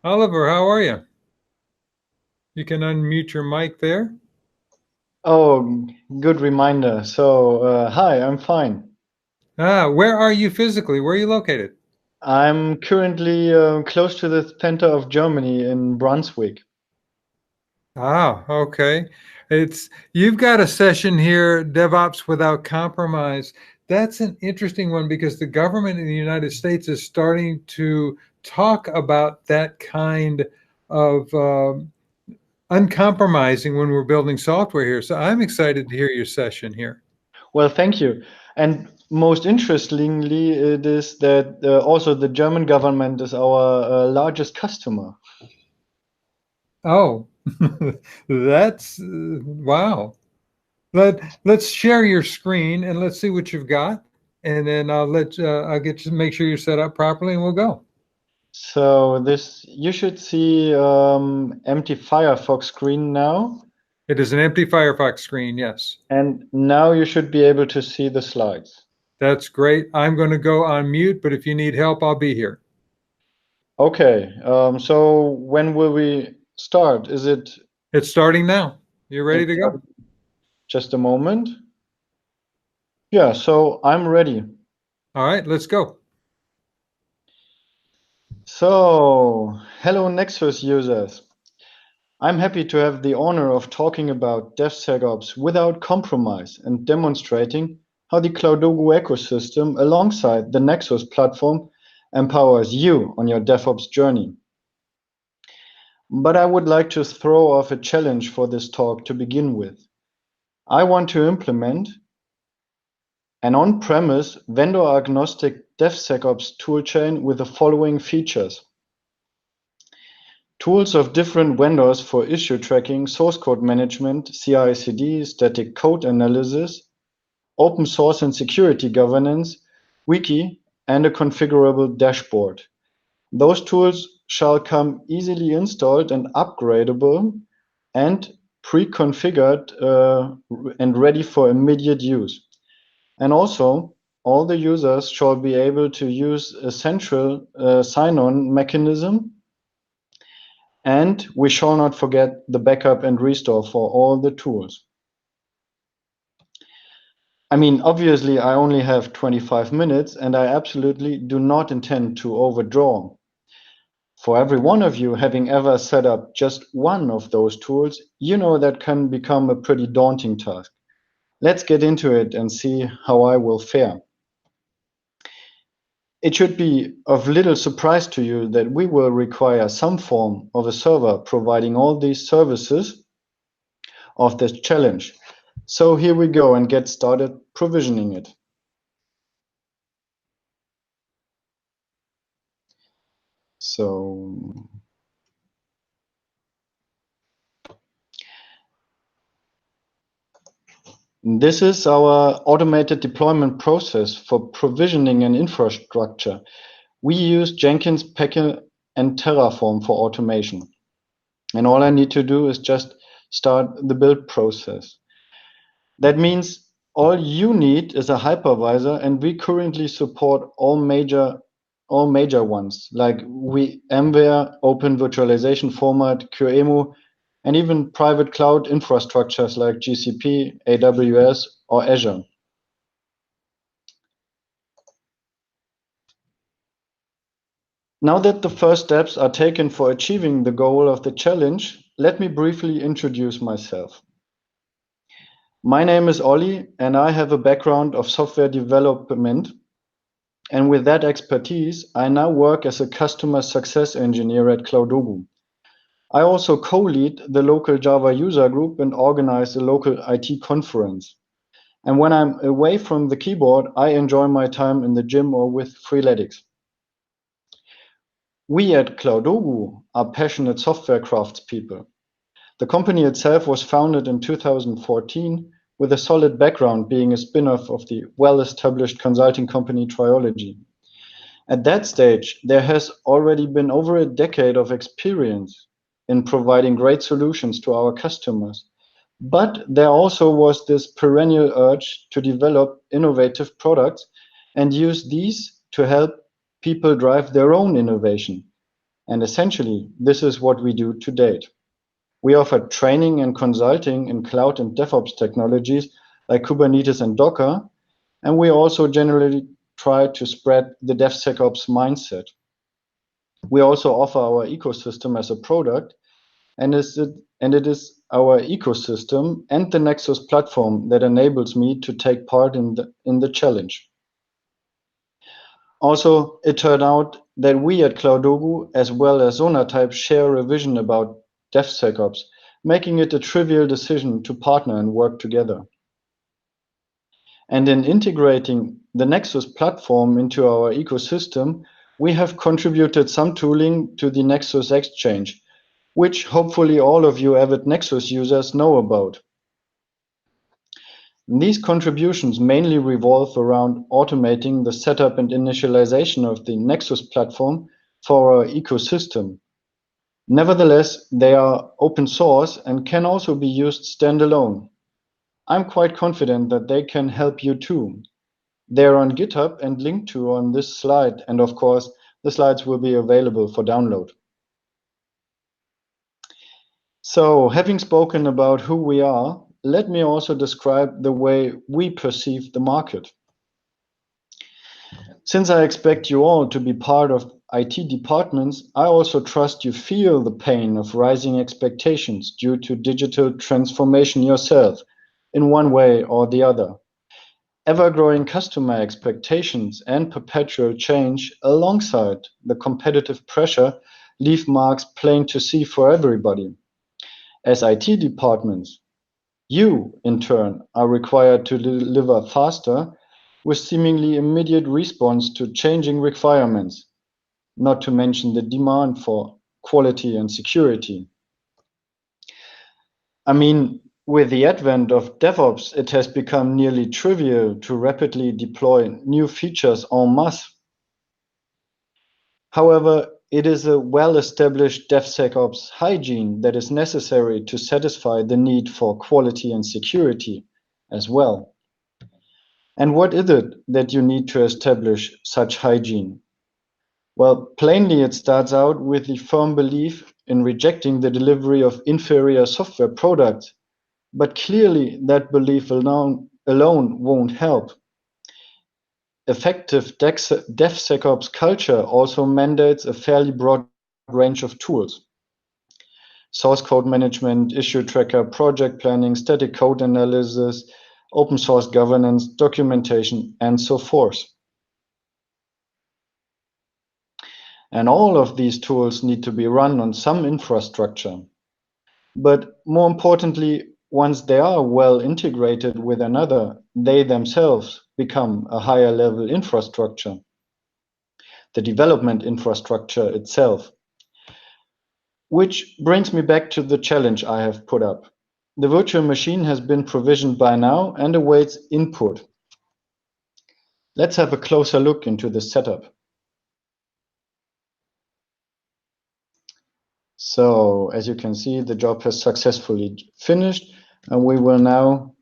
Oliver, how are you? You can unmute your mic there. Oh, good reminder. Hi, I'm fine. Where are you physically? Where are you located? I'm currently close to the center of Germany in Brunswick. Okay. You've got a session here, DevOps without compromise. That's an interesting one because the government in the United States is starting to talk about that kind of uncompromising when we're building software here. So I'm excited to hear your session here. Well, thank you. And most interestingly, it is that also the German government is our largest customer. Oh, that's wow. Let's share your screen and let's see what you've got, and then I'll get to make sure you're set up properly, and we'll go. So this you should see empty Firefox screen now, It is an empty Firefox screen. Yes, and now you should be able to see the slides. that's great. I'm going to go on mute, but if you need help, I'll be here. Okay, so when will we start? Is it It's starting now. You ready it's to go? just a moment? Yeah, so I'm ready. All right, let's go. So, hello Nexus users. I'm happy to have the honor of talking about DevSecOps without compromise and demonstrating how the Cloudogu ecosystem alongside the Nexus platform empowers you on your DevOps journey. But I would like to throw off a challenge for this talk to begin with. I want to implement an on-premise vendor-agnostic DevSecOps toolchain with the following features. Tools of different vendors for issue tracking, source code management, CI/CD, static code analysis, open source and security governance, wiki, and a configurable dashboard. Those tools shall come easily installed and upgradable and pre-configured and ready for immediate use. And also, all the users shall be able to use a central sign-on mechanism, and we shall not forget the backup and restore for all the tools. I mean, obviously, I only have 25 minutes, and I absolutely do not intend to overdraw. For every one of you having ever set up just one of those tools, you know that can become a pretty daunting task. Let's get into it and see how I will fare. It should be of little surprise to you that we will require some form of a server providing all these services of this challenge. So here we go and get started provisioning it. So this is our automated deployment process for provisioning an infrastructure. We use Jenkins, Packer, and Terraform for automation. And all I need to do is just start the build process. That means all you need is a hypervisor, and we currently support all major ones like VMware, Open Virtualization Format, QEMU, and even private cloud infrastructures like GCP, AWS, or Azure. Now that the first steps are taken for achieving the goal of the challenge, let me briefly introduce myself. My name is Olli, and I have a background of software development. And with that expertise, I now work as a customer success engineer at Cloudogu. I also co-lead the local Java user group and organize a local IT conference. And when I'm away from the keyboard, I enjoy my time in the gym or with Freeletics. We at Cloudogu are passionate software craftspeople. The company itself was founded in 2014 with a solid background being a spin-off of the well-established consulting company Triology. At that stage, there has already been over a decade of experience in providing great solutions to our customers. But there also was this perennial urge to develop innovative products and use these to help people drive their own innovation. And essentially, this is what we do to date. We offer training and consulting in cloud and DevOps technologies like Kubernetes and Docker, and we also generally try to spread the DevSecOps mindset. We also offer our ecosystem as a product, and it is our ecosystem and the Nexus platform that enables me to take part in the challenge. Also, it turned out that we at Cloudogu, as well as Sonatype, share a vision about DevSecOps, making it a trivial decision to partner and work together. And in integrating the Nexus platform into our ecosystem, we have contributed some tooling to the Nexus Exchange, which hopefully all of you avid Nexus users know about. These contributions mainly revolve around automating the setup and initialization of the Nexus platform for our ecosystem. Nevertheless, they are open source and can also be used standalone. I'm quite confident that they can help you too. They're on GitHub and linked to on this slide, and of course, the slides will be available for download. So, having spoken about who we are, let me also describe the way we perceive the market. Since I expect you all to be part of IT departments, I also trust you feel the pain of rising expectations due to digital transformation yourself, in one way or the other. Ever-growing customer expectations and perpetual change alongside the competitive pressure leave marks plain to see for everybody. As IT departments, you, in turn, are required to deliver faster with seemingly immediate response to changing requirements, not to mention the demand for quality and security. I mean, with the advent of DevOps, it has become nearly trivial to rapidly deploy new features en masse. However, it is a well-established DevSecOps hygiene that is necessary to satisfy the need for quality and security as well. And what is it that you need to establish such hygiene? Well, plainly, it starts out with the firm belief in rejecting the delivery of inferior software products. But clearly, that belief alone won't help. Effective DevSecOps culture also mandates a fairly broad range of tools. Source code management, issue tracker, project planning, static code analysis, open source governance, documentation, and so forth. And all of these tools need to be run on some infrastructure. But more importantly, once they are well integrated with another, they themselves become a higher level infrastructure, the development infrastructure itself. Which brings me back to the challenge I have put up. The virtual machine has been provisioned by now and awaits input. Let's have a closer look into the setup. So, as you can see, the job has successfully finished, and we will now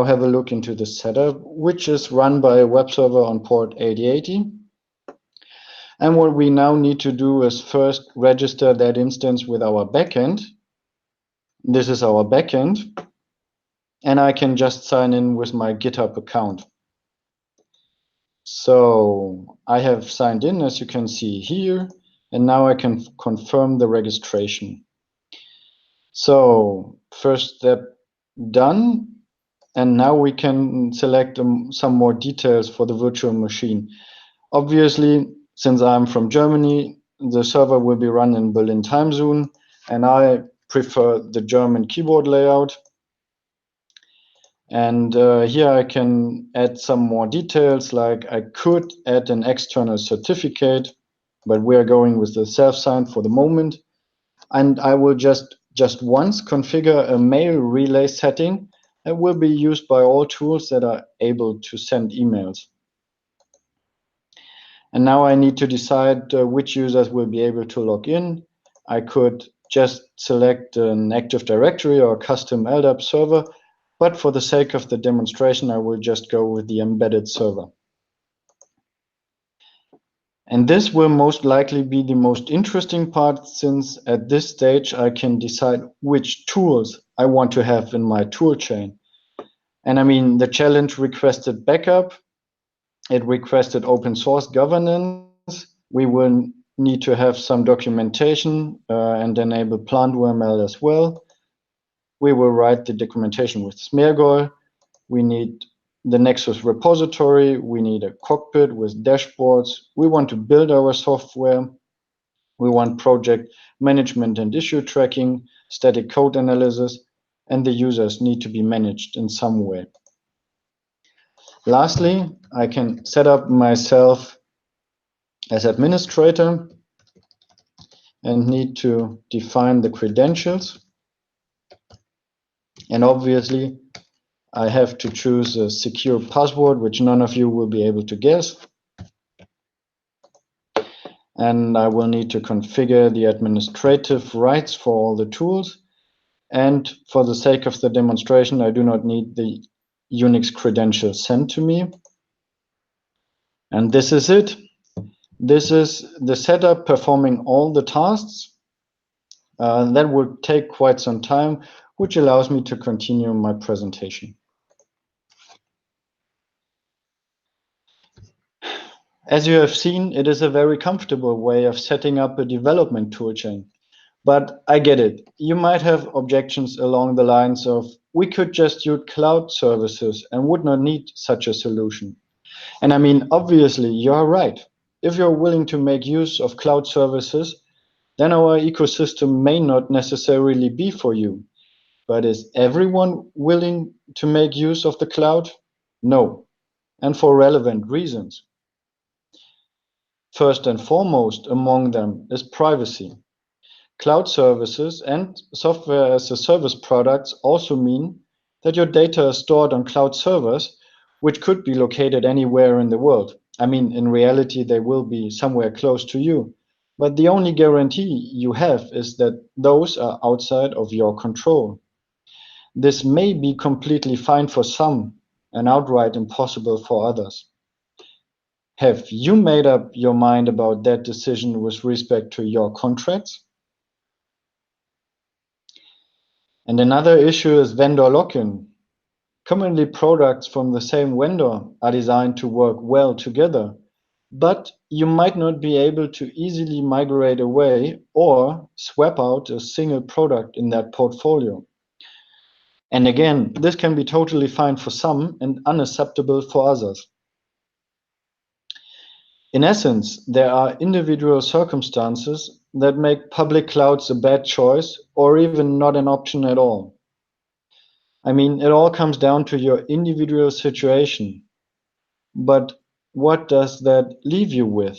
have a look into the setup, which is run by a web server on port 8080. And what we now need to do is first register that instance with our backend. This is our backend, and I can just sign in with my GitHub account. So I have signed in, as you can see here, and now I can confirm the registration. So first step done. And now we can select some more details for the virtual machine. Obviously, since I'm from Germany, the server will be run in Berlin time zone, and I prefer the German keyboard layout. And here I can add some more details, like I could add an external certificate, but we are going with the self-signed for the moment. And I will just once configure a mail relay setting that will be used by all tools that are able to send emails. And now I need to decide which users will be able to log in. I could just select an Active Directory or a custom LDAP server, but for the sake of the demonstration, I will just go with the embedded server. And this will most likely be the most interesting part, since at this stage I can decide which tools I want to have in my toolchain. And I mean, the challenge requested backup, it requested open source governance. We will need to have some documentation and enable plant UML as well. We will write the documentation with Smergol. We need the Nexus repository. We need a cockpit with dashboards. We want to build our software. We want project management and issue tracking, static code analysis, and the users need to be managed in some way. Lastly, I can set up myself as administrator and need to define the credentials. And obviously, I have to choose a secure password, which none of you will be able to guess. And I will need to configure the administrative rights for all the tools. And for the sake of the demonstration, I do not need the Unix credentials sent to me. And this is it. This is the setup performing all the tasks. That will take quite some time, which allows me to continue my presentation. As you have seen, it is a very comfortable way of setting up a development toolchain. But I get it. You might have objections along the lines of, we could just use cloud services and would not need such a solution. And I mean, obviously, you are right. If you're willing to make use of cloud services, then our ecosystem may not necessarily be for you. But is everyone willing to make use of the cloud? No, and for relevant reasons. First and foremost among them is privacy. Cloud services and software as a service products also mean that your data is stored on cloud servers, which could be located anywhere in the world. I mean, in reality, they will be somewhere close to you. But the only guarantee you have is that those are outside of your control. This may be completely fine for some and outright impossible for others. Have you made up your mind about that decision with respect to your contracts? And another issue is vendor lock-in. Commonly, products from the same vendor are designed to work well together, but you might not be able to easily migrate away or swap out a single product in that portfolio. And again, this can be totally fine for some and unacceptable for others. In essence, there are individual circumstances that make public clouds a bad choice or even not an option at all. I mean, it all comes down to your individual situation. But what does that leave you with?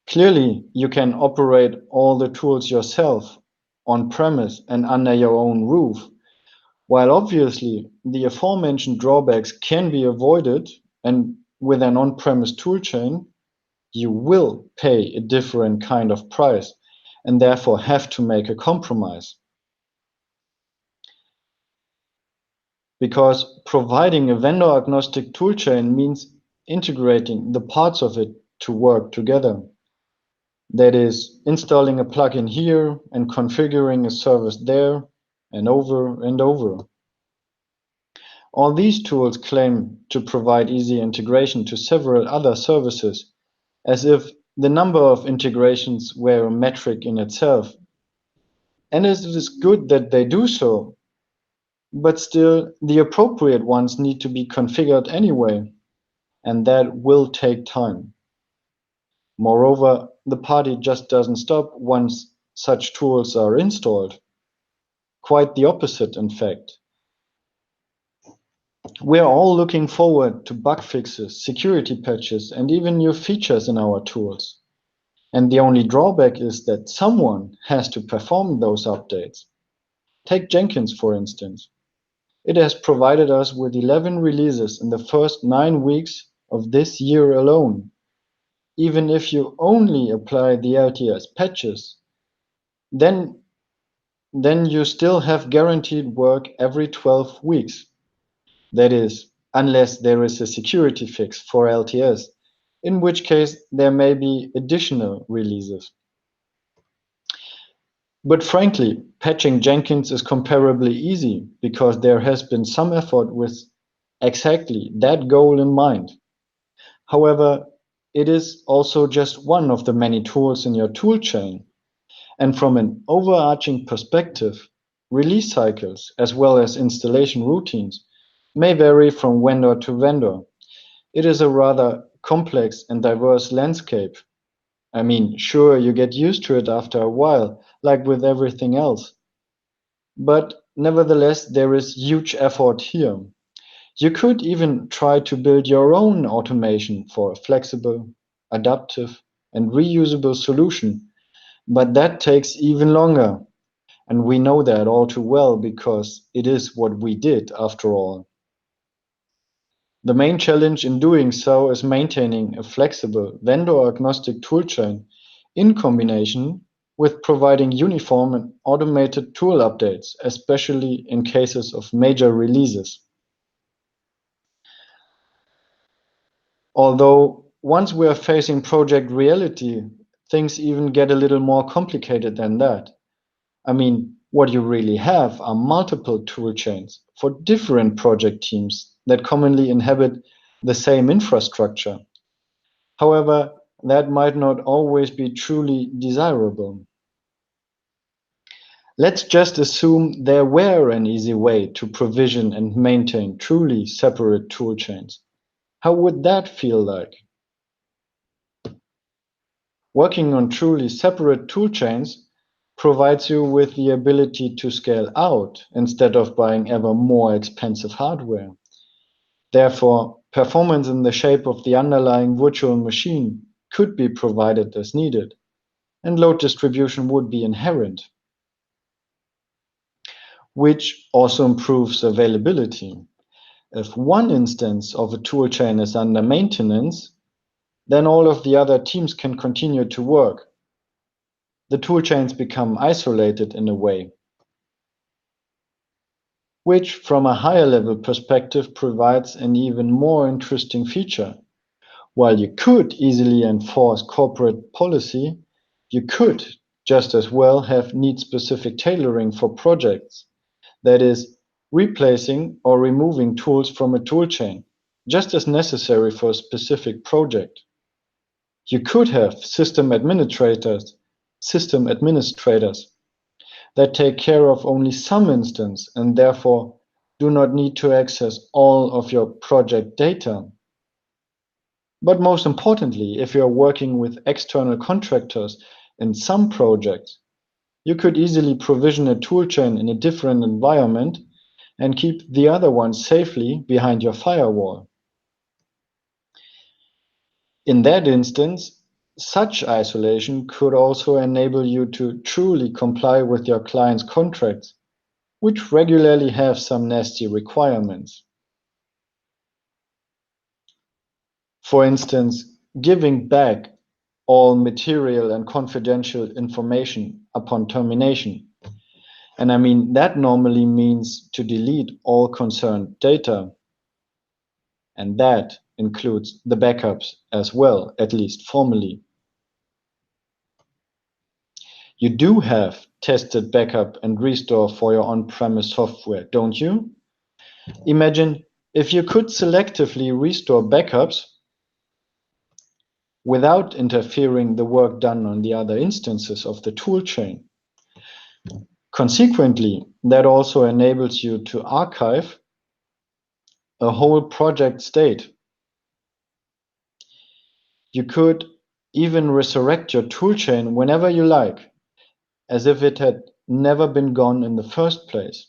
Clearly, you can operate all the tools yourself on premise and under your own roof. While obviously the aforementioned drawbacks can be avoided, and with an on-premise toolchain, you will pay a different kind of price and therefore have to make a compromise. Because providing a vendor-agnostic toolchain means integrating the parts of it to work together. That is, installing a plugin here and configuring a service there and over and over. All these tools claim to provide easy integration to several other services, as if the number of integrations were a metric in itself. And it is good that they do so, but still the appropriate ones need to be configured anyway, and that will take time. Moreover, the party just doesn't stop once such tools are installed. Quite the opposite, in fact. We are all looking forward to bug fixes, security patches, and even new features in our tools. And the only drawback is that someone has to perform those updates. Take Jenkins, for instance. It has provided us with 11 releases in the first 9 weeks of this year alone. Even if you only apply the LTS patches, then you still have guaranteed work every 12 weeks. That is, unless there is a security fix for LTS. in which case there may be additional releases. But frankly, patching Jenkins is comparably easy because there has been some effort with exactly that goal in mind. However, it is also just one of the many tools in your toolchain. And from an overarching perspective, release cycles as well as installation routines may vary from vendor to vendor. It is a rather complex and diverse landscape. I mean, sure, you get used to it after a while, like with everything else. But nevertheless, there is huge effort here. You could even try to build your own automation for a flexible, adaptive, and reusable solution, but that takes even longer. And we know that all too well because it is what we did after all. The main challenge in doing so is maintaining a flexible, vendor-agnostic toolchain in combination with providing uniform and automated tool updates, especially in cases of major releases. Although once we are facing project reality, things even get a little more complicated than that. I mean, what you really have are multiple tool chains for different project teams that commonly inhabit the same infrastructure. However, that might not always be truly desirable. Let's just assume there were an easy way to provision and maintain truly separate tool chains. How would that feel like? Working on truly separate tool chains provides you with the ability to scale out instead of buying ever more expensive hardware. Therefore, performance in the shape of the underlying virtual machine could be provided as needed, and load distribution would be inherent, which also improves availability. If one instance of a toolchain is under maintenance, then all of the other teams can continue to work. The toolchains become isolated in a way, which from a higher level perspective provides an even more interesting feature. While you could easily enforce corporate policy, you could just as well have need-specific tailoring for projects. That is, replacing or removing tools from a toolchain, just as necessary for a specific project. You could have system administrators that take care of only some instance and therefore do not need to access all of your project data. But most importantly, if you're working with external contractors in some projects, you could easily provision a toolchain in a different environment and keep the other one safely behind your firewall. In that instance, such isolation could also enable you to truly comply with your client's contracts, which regularly have some nasty requirements. For instance, giving back all material and confidential information upon termination. And I mean, that normally means to delete all concerned data. And that includes the backups as well, at least formally. You do have tested backup and restore for your on-premise software, don't you? Imagine if you could selectively restore backups without interfering the work done on the other instances of the toolchain. Consequently, that also enables you to archive a whole project state. You could even resurrect your toolchain whenever you like, as if it had never been gone in the first place.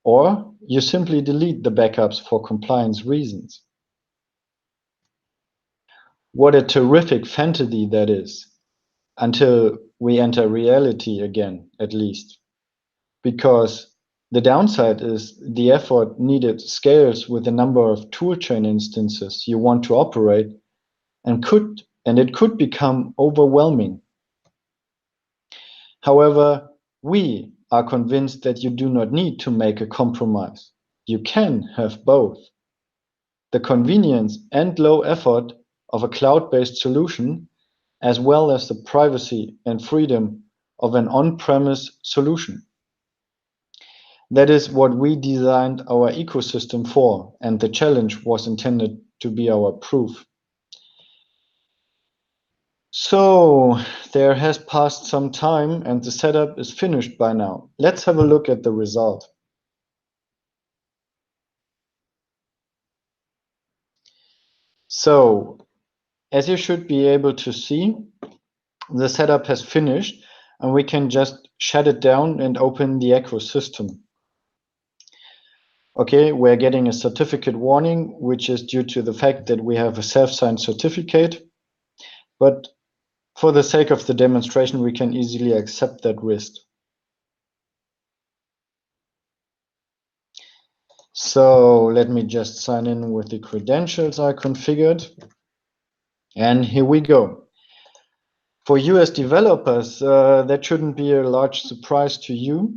Or you simply delete the backups for compliance reasons. What a terrific fantasy that is, until we enter reality again, at least. Because the downside is the effort needed scales with the number of toolchain instances you want to operate and it could become overwhelming. However, we are convinced that you do not need to make a compromise. You can have both. The convenience and low effort of a cloud-based solution, as well as the privacy and freedom of an on-premise solution. That is what we designed our ecosystem for, and the challenge was intended to be our proof. So there has passed some time and the setup is finished by now. Let's have a look at the result. So, as you should be able to see, the setup has finished and we can just shut it down and open the ecosystem. Okay, we're getting a certificate warning, which is due to the fact that we have a self-signed certificate. But for the sake of the demonstration, we can easily accept that risk. So let me just sign in with the credentials I configured. And here we go. For you as developers, that shouldn't be a large surprise to you.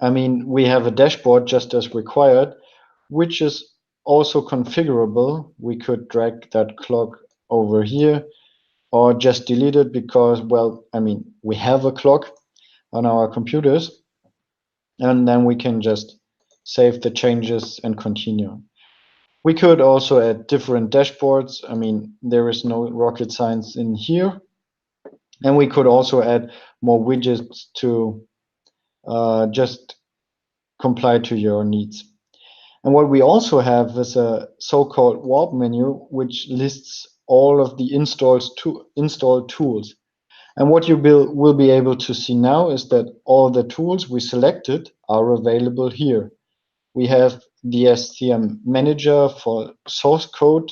I mean, we have a dashboard just as required, which is also configurable. We could drag that clock over here or just delete it because, well, I mean, we have a clock on our computers, and then we can just save the changes and continue. We could also add different dashboards. I mean, there is no rocket science in here. And we could also add more widgets to just comply to your needs. And what we also have is a so-called warp menu, which lists all of the installed tools. And what you will be able to see now is that all the tools we selected are available here. We have the SCM manager for source code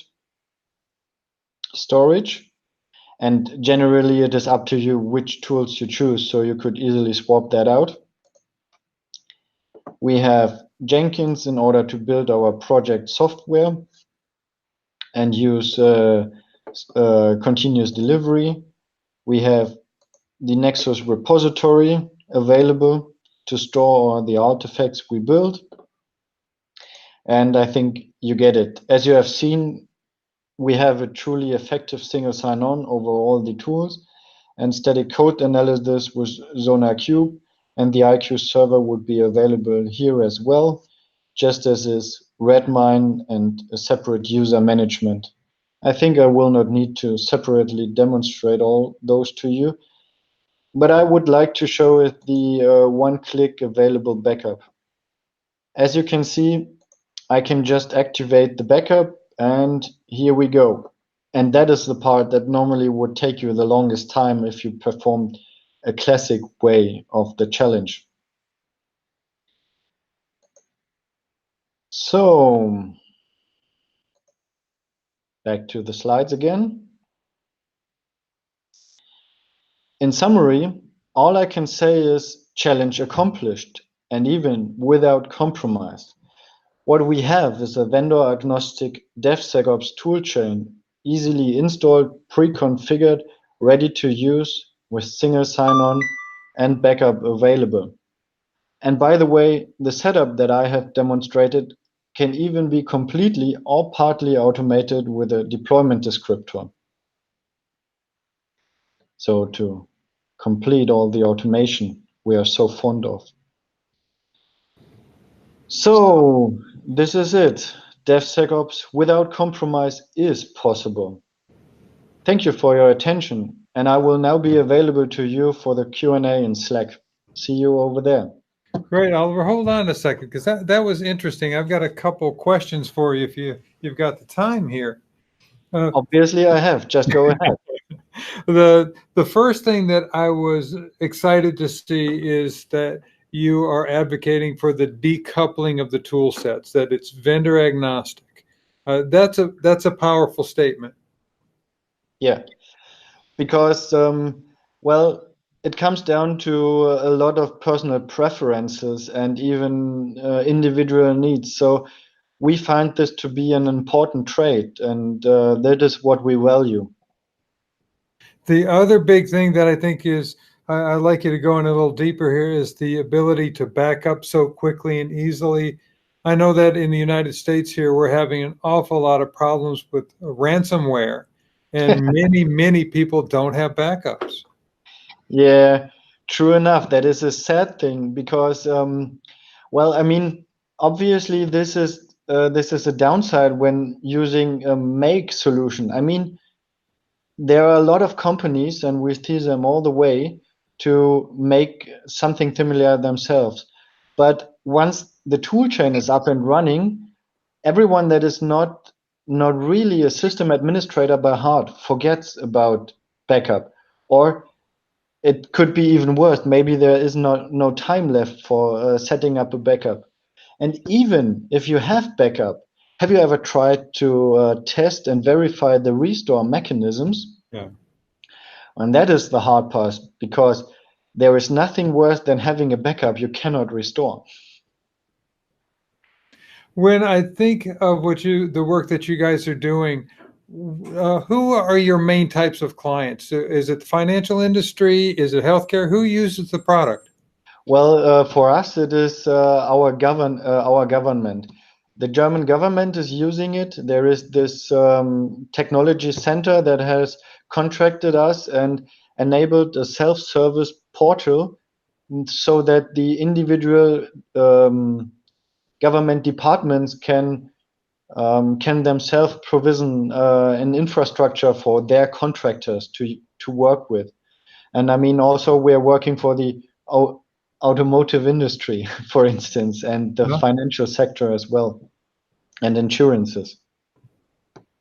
storage. And generally, it is up to you which tools you choose, so you could easily swap that out. We have Jenkins in order to build our project software and use continuous delivery. We have the Nexus repository available to store the artifacts we build. And I think you get it. As you have seen, we have a truly effective single sign-on over all the tools, and static code analysis with Sonatype and the IQ server would be available here as well, just as is Redmine and a separate user management. I think I will not need to separately demonstrate all those to you, but I would like to show it the one-click available backup. As you can see, I can just activate the backup, and here we go. And that is the part that normally would take you the longest time if you performed a classic way of the challenge. So, back to the slides again. In summary, all I can say is challenge accomplished, and even without compromise. What we have is a vendor-agnostic DevSecOps toolchain, easily installed, pre-configured, ready to use with single sign-on and backup available. And by the way, the setup that I have demonstrated can even be completely or partly automated with a deployment descriptor. So to complete all the automation we are so fond of. So this is it. DevSecOps without compromise is possible. Thank you for your attention, and I will now be available to you for the Q&A in Slack. See you over there. Great, Oliver. Hold on a second, because that was interesting. I've got a couple questions for you if you've got the time here. Obviously, I have. Just go ahead. The first thing that I was excited to see is that you are advocating for the decoupling of the tool sets, that it's vendor agnostic. That's a powerful statement. Yeah, because well, it comes down to a lot of personal preferences and even individual needs. So we find this to be an important trait, and that is what we value. The other big thing that I think is, I'd like you to go in a little deeper here, is the ability to back up so quickly and easily. I know that in the United States here, we're having an awful lot of problems with ransomware. And many people don't have backups. Yeah, true enough. That is a sad thing because, well, I mean, obviously this is a downside when using a make solution. I mean, there are a lot of companies, and we see them all the way to make something similar themselves. But once the toolchain is up and running, everyone that is not really a system administrator by heart forgets about backup, or it could be even worse. Maybe there is no time left for setting up a backup. And even if you have backup, have you ever tried to test and verify the restore mechanisms? Yeah. And that is the hard part, because there is nothing worse than having a backup you cannot restore. When I think of the work that you guys are doing, who are your main types of clients? Is it the financial industry? Is it healthcare? Who uses the product? Well, for us, it is our government. The German government is using it. There is this technology center that has contracted us and enabled a self-service portal so that the individual government departments can themselves provision an infrastructure for their contractors to work with. And I mean, also we're working for the automotive industry, for instance, and the financial sector as well, and insurances.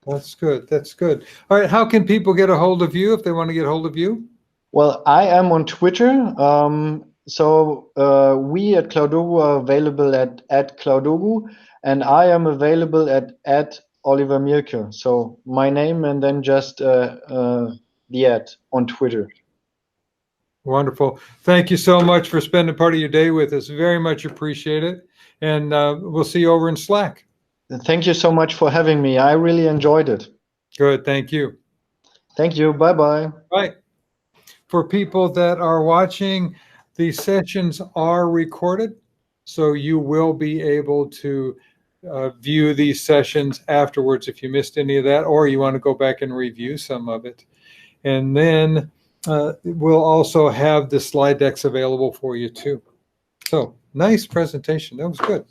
That's good. That's good. All right. How can people get a hold of you if they want to get a hold of you? Well, I am on Twitter. So we at Cloudogu are available at Cloudogu, and I am available at Oliver Milke. So my name and then just the @ on Twitter. Wonderful. Thank you so much for spending part of your day with us. Very much appreciate it. And we'll see you over in Slack. Thank you so much for having me. I really enjoyed it. Good. Thank you. Thank you. Bye-bye. Right. For people that are watching, these sessions are recorded, so you will be able to view these sessions afterwards if you missed any of that, or you want to go back and review some of it. And then we'll also have the slide decks available for you too. So nice presentation. That was good.